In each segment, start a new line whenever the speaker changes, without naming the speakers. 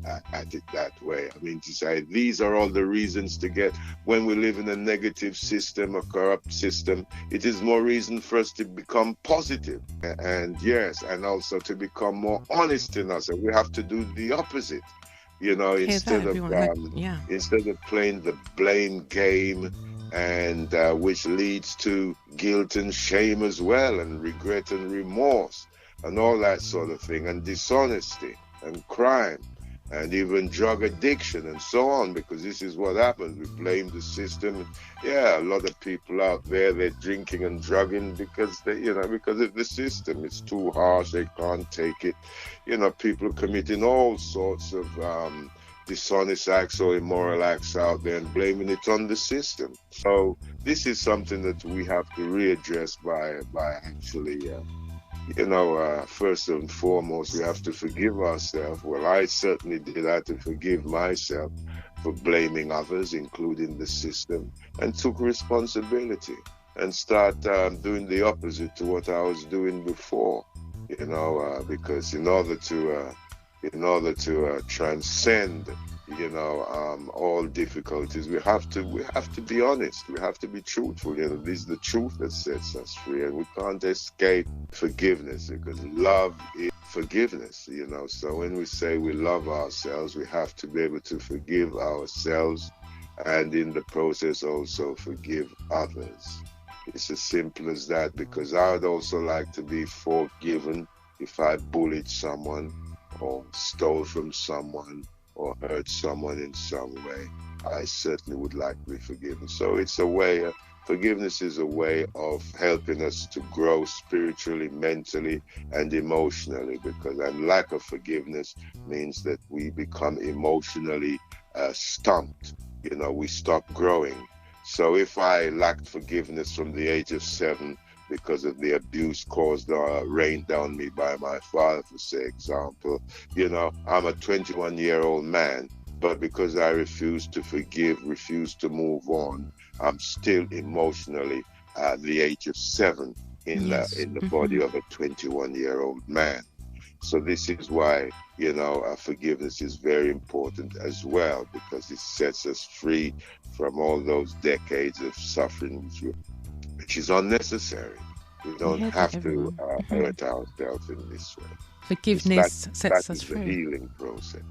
at it that way. I mean, to say these are all the reasons to get, when we live in a negative system, a corrupt system, it is more reason for us to become positive. And yes, and also to become more honest in us. And we have to do the opposite. Instead of playing the blame game, and which leads to guilt and shame as well, and regret and remorse, and all that sort of thing, and dishonesty and crime, and even drug addiction and so on, because this is what happens. We blame the system. Yeah, a lot of people out there, they're drinking and drugging because because of the system. It's too harsh, they can't take it. People are committing all sorts of dishonest acts or immoral acts out there and blaming it on the system. So this is something that we have to readdress by actually first and foremost, we have to forgive ourselves. Well, I certainly did have to forgive myself for blaming others, including the system, and took responsibility and start doing the opposite to what I was doing before, because in order to transcend all difficulties, we have to be honest, we have to be truthful. This is the truth that sets us free, and we can't escape forgiveness, because love is forgiveness. So when we say we love ourselves, we have to be able to forgive ourselves, and in the process also forgive others. It's as simple as that, because I would also like to be forgiven if I bullied someone or stole from someone or hurt someone in some way. I certainly would like to be forgiven. So it's a way, forgiveness is a way of helping us to grow spiritually, mentally, and emotionally, because lack of forgiveness means that we become emotionally stumped. We stop growing. So if I lacked forgiveness from the age of 7, because of the abuse caused or rained down me by my father, for say example, I'm a 21-year-old man, but because I refuse to forgive, refuse to move on, I'm still emotionally at the age of 7 in the body of a 21-year-old man. So this is why, forgiveness is very important as well, because it sets us free from all those decades of suffering, which is unnecessary. We don't have to hurt ourselves in this way.
Forgiveness sets us
free. The healing process.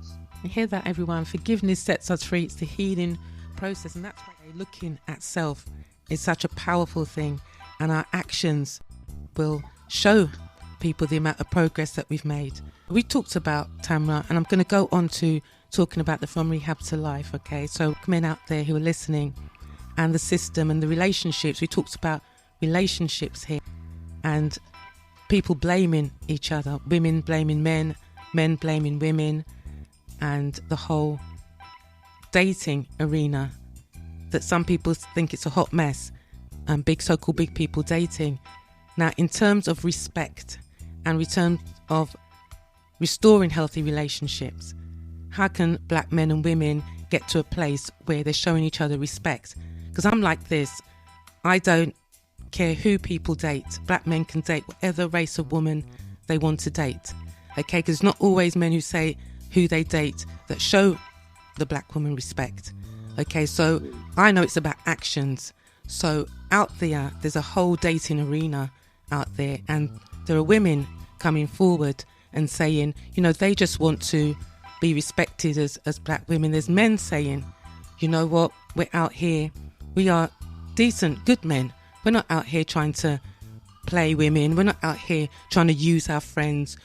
You hear that, everyone? Forgiveness sets us free. It's the healing process, and that's why looking at self is such a powerful thing, and our actions will show people the amount of progress that we've made. We talked about Tamara, and I'm going to go on to talking about the From Rehab to Life, okay? So men out there who are listening, and the system and the relationships. We talked about relationships here, and people blaming each other, women blaming men, men blaming women, and the whole dating arena that some people think it's a hot mess, and so-called big people dating. Now, in terms of respect and in terms of restoring healthy relationships, how can black men and women get to a place where they're showing each other respect? Because I'm like this, I don't care who people date. Black men can date whatever race of woman they want to date, okay? Because it's not always men who say who they date that show the black woman respect, okay? So I know it's about actions. So out there's a whole dating arena out there, and there are women coming forward and saying, they just want to be respected as black women. There's men saying, you know what, we're out here, we are decent, good men. We're not out here trying to play women. We're not out here trying to use our friends.